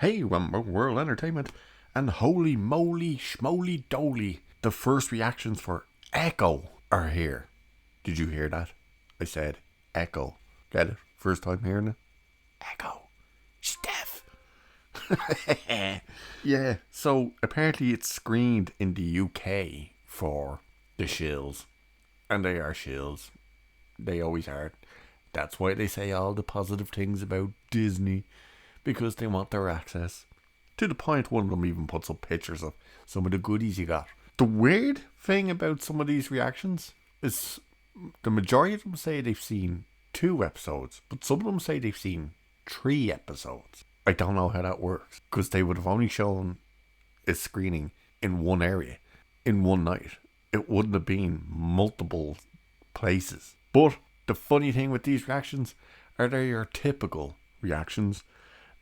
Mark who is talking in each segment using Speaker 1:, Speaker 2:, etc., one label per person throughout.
Speaker 1: Hey, World Entertainment, and holy moly schmoly doly, the first reactions for Echo are here. Did you hear that? I said Echo. Get it? First time hearing it? Echo. Steph. Yeah, so apparently it's screened in the UK for the shills. And they are shills. They always are. That's why they say all the positive things about Disney, because they want their access. To the point one of them even puts up pictures of some of the goodies you got. The weird thing about some of these reactions is the majority of them say they've seen 2 episodes, but some of them say they've seen 3 episodes. I don't know how that works, because they would have only shown a screening in one area, in one night. It wouldn't have been multiple places. But the funny thing with these reactions are they're your typical reactions.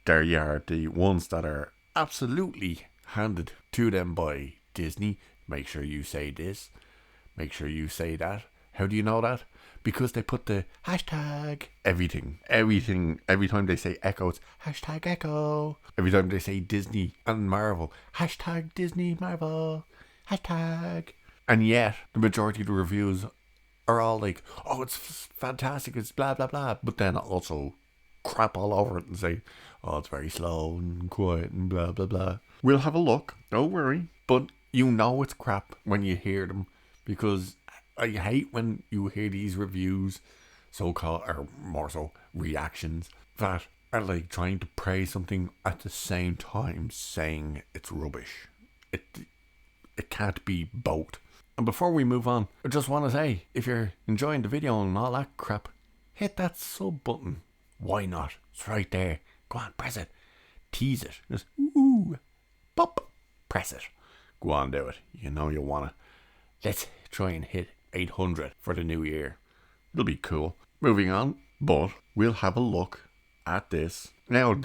Speaker 1: There you are, the ones that are absolutely handed to them by Disney. Make sure you say this. Make sure you say that. How do you know that? Because they put the hashtag everything. Every time they say Echo, it's hashtag Echo. Every time they say Disney and Marvel, hashtag Disney Marvel. Hashtag. And yet, the majority of the reviews are all like, oh, it's fantastic, it's blah, blah, blah. But then also crap all over it and say, oh, it's very slow and quiet and blah, blah, blah. We'll have a look, don't worry. But you know it's crap when you hear them, because I hate when you hear these reviews, so-called, or more so, reactions, that are like trying to praise something at the same time saying it's rubbish. It can't be both. And before we move on, I just want to say, if you're enjoying the video and all that crap, hit that sub button. Why not? It's right there. Go on, press it. Tease it. Just, ooh, pop. Press it. Go on, do it. You know you want to. Let's try and hit 800 for the new year. It'll be cool. Moving on, but we'll have a look at this. Now,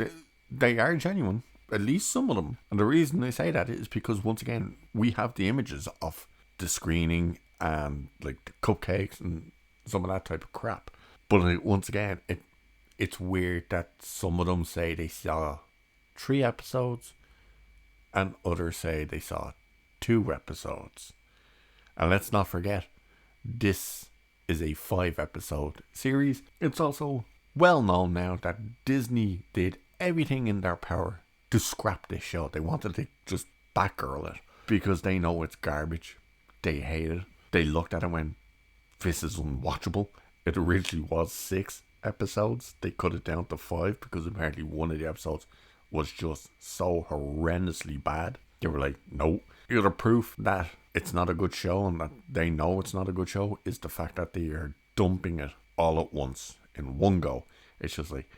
Speaker 1: they are genuine. At least some of them. And the reason I say that is because, once again, we have the images of the screening and like the cupcakes and some of that type of crap. But once again, it's weird that some of them say they saw 3 episodes and others say they saw 2 episodes. And let's not forget, this is a 5-episode series. It's also well known now that Disney did everything in their power to scrap this show. They wanted to just backgirl it because they know it's garbage. They hate it. They looked at it and went, this is unwatchable. It originally was 6 episodes. They cut it down to 5 because apparently one of the episodes was just so horrendously bad. They were like, no. The other proof that it's not a good show and that they know it's not a good show is the fact that they are dumping it all at once in one go. It's just like,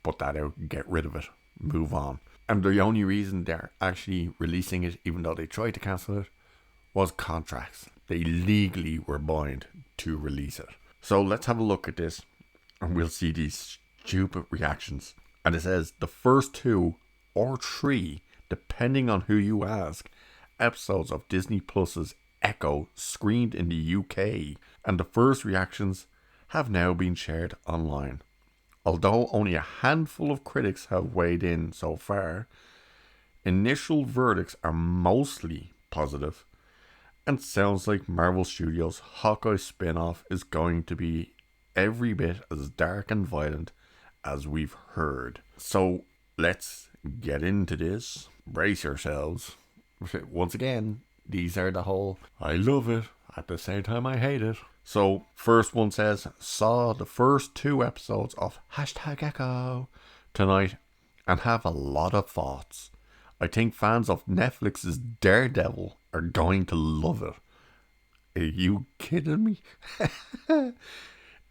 Speaker 1: put that out, get rid of it, move on. And the only reason they're actually releasing it, even though they tried to cancel it, was contracts. They legally were bound to release it. So let's have a look at this and we'll see these stupid reactions. And it says the first 2 or 3, depending on who you ask, episodes of Disney Plus's Echo screened in the UK, and the first reactions have now been shared online. Although only a handful of critics have weighed in so far, initial verdicts are mostly positive, and sounds like Marvel Studios' Hawkeye spin-off is going to be every bit as dark and violent as we've heard. So let's get into this. Brace yourselves. Once again, these are the whole I love it, at the same time I hate it. So first one says, saw the first 2 episodes of hashtag Echo tonight and have a lot of thoughts. I think fans of Netflix's Daredevil are going to love it. Are you kidding me?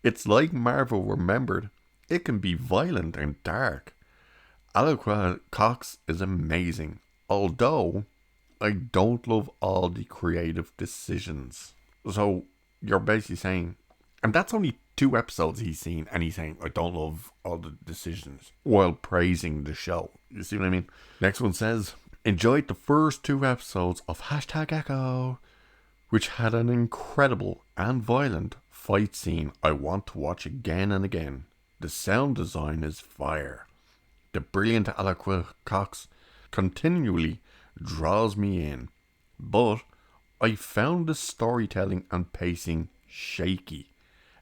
Speaker 1: It's like Marvel remembered it can be violent and dark. Aliquid Cox is amazing, although I don't love all the creative decisions. So you're basically saying, and that's only 2 episodes he's seen, and he's saying, I don't love all the decisions, while praising the show. You see what I mean? Next one says, enjoyed the first 2 episodes of hashtag Echo, which had an incredible and violent fight scene I want to watch again and again. The sound design is fire. The brilliant Alaqua Cox continually draws me in, but I found the storytelling and pacing shaky.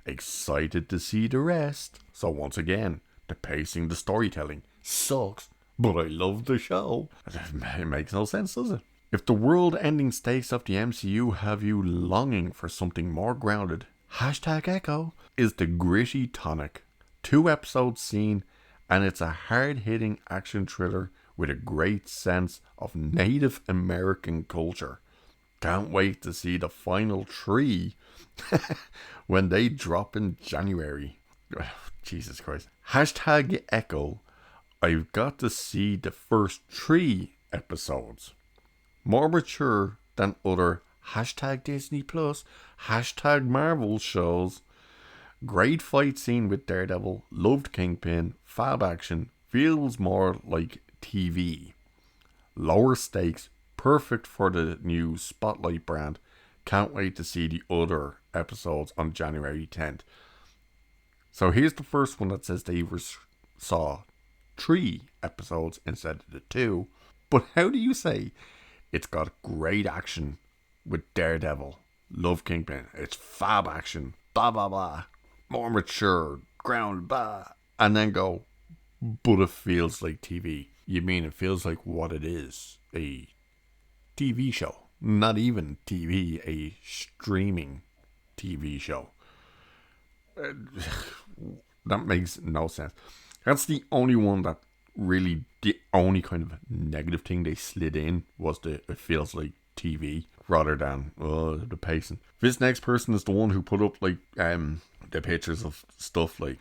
Speaker 1: Excited to see the rest. So once again, the pacing, the storytelling sucks, but I love the show. It makes no sense, does it? If the world-ending stakes of the MCU have you longing for something more grounded, #Echo is the gritty tonic. 2 episodes seen, and it's a hard-hitting action thriller with a great sense of Native American culture. Can't wait to see the final 3 when they drop in January. Jesus Christ. #Echo. I've got to see the first 3 episodes. More mature than other #Disney Plus, #Marvel shows. Great fight scene with Daredevil, loved Kingpin, fab action, feels more like TV. Lower stakes, perfect for the new Spotlight brand. Can't wait to see the other episodes on January 10th. So here's the first one that says they saw 3 episodes instead of the 2. But how do you say it's got great action with Daredevil, love Kingpin, it's fab action, blah blah blah, more mature, ground, blah, and then go, but it feels like TV? You mean it feels like what it is, a TV show? Not even TV, a streaming TV show. That makes no sense. That's the only one that really, the only kind of negative thing they slid in was the it feels like TV rather than the pacing. This next person is the one who put up like the pictures of stuff like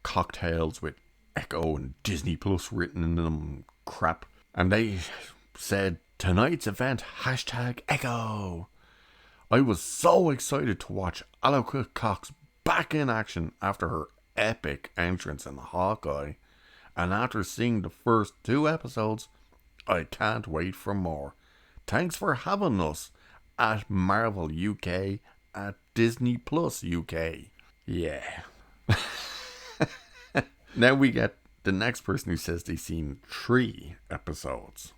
Speaker 1: cocktails with Echo and Disney Plus written in them crap, and they said tonight's event #Echo. I was so excited to watch Alaqua Cox back in action after her epic entrance in Hawkeye, and after seeing the first 2 episodes, I can't wait for more. Thanks for having us at Marvel UK, at Disney Plus UK. Yeah. Now we get the next person who says they've seen 3 episodes.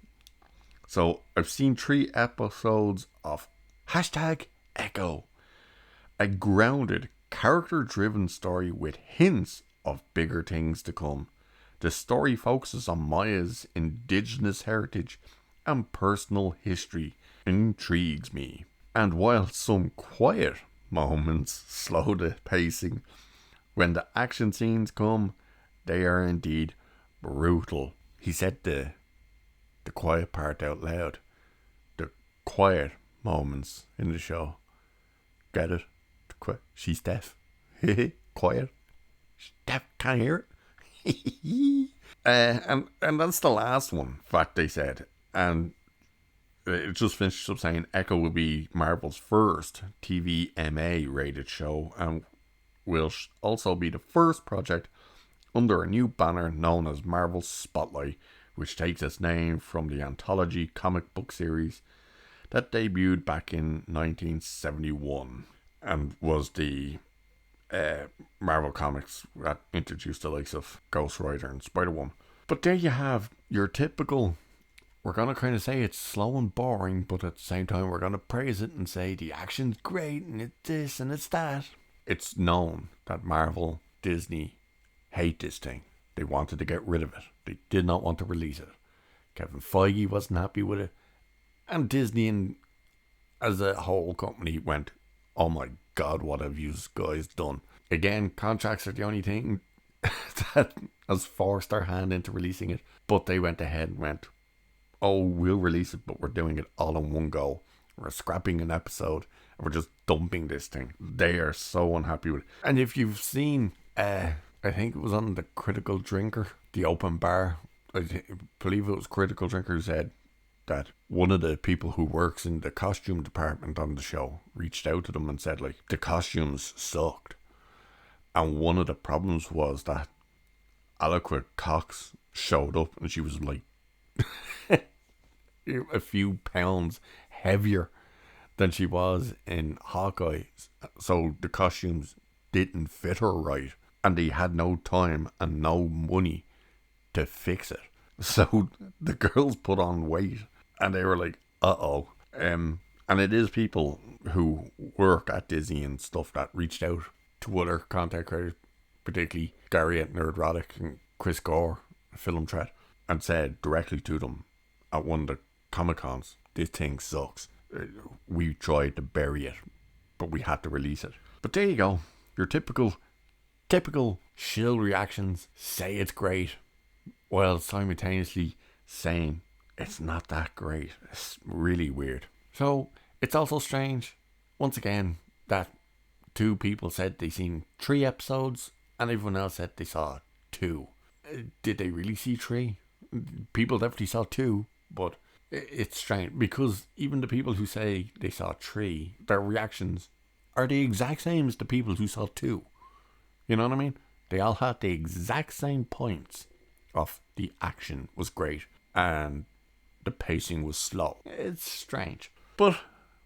Speaker 1: So I've seen 3 episodes of #Echo. A grounded, character-driven story with hints of bigger things to come. The story focuses on Maya's indigenous heritage and personal history. Intrigues me. And while some quiet moments slow the pacing, when the action scenes come, they are indeed brutal. He said the quiet part out loud. The quiet moments in the show. Get it? She's deaf. Quiet. She's deaf. Can't hear it. And that's the last one. In fact, they said. And it just finished up saying Echo will be Marvel's first TVMA rated show and will also be the first project under a new banner known as Marvel Spotlight, which takes its name from the anthology comic book series that debuted back in 1971 and was the Marvel Comics that introduced the likes of Ghost Rider and Spider-Woman. But there you have your typical, we're going to kind of say it's slow and boring, but at the same time we're going to praise it and say the action's great and it's this and it's that. It's known that Marvel, Disney hate this thing. They wanted to get rid of it. They did not want to release it. Kevin Feige wasn't happy with it. And Disney and as a whole company went, oh my God, what have you guys done? Again, contracts are the only thing that has forced our hand into releasing it. But they went ahead and went, oh, we'll release it, but we're doing it all in one go. We're scrapping an episode and we're just dumping this thing. They are so unhappy with it. And if you've seen, I think it was on the Critical Drinker, the open bar, I believe it was Critical Drinker who said that one of the people who works in the costume department on the show reached out to them and said, like, the costumes sucked. And one of the problems was that Alaqua Cox showed up and she was like a few pounds heavier than she was in Hawkeye. So the costumes didn't fit her right. And they had no time and no money to fix it. So the girls put on weight and they were like, uh-oh. And it is people who work at Disney and stuff that reached out to other content creators, particularly Gary at Nerdrotic and Chris Gore, Film Threat, and said directly to them at one of the Comic Cons, this thing sucks. We tried to bury it, but we had to release it. But there you go. Your typical shill reactions say it's great, while simultaneously saying it's not that great. It's really weird. So it's also strange, once again, that two people said they seen 3 episodes and everyone else said they saw 2. Did they really see 3? People definitely saw 2, but it's strange because even the people who say they saw 3, their reactions are the exact same as the people who saw 2. You know what I mean? They all had the exact same points of the action was great and the pacing was slow. It's strange. But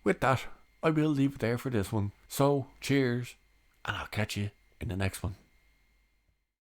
Speaker 1: with that, I will leave it there for this one. So, cheers, and I'll catch you in the next one.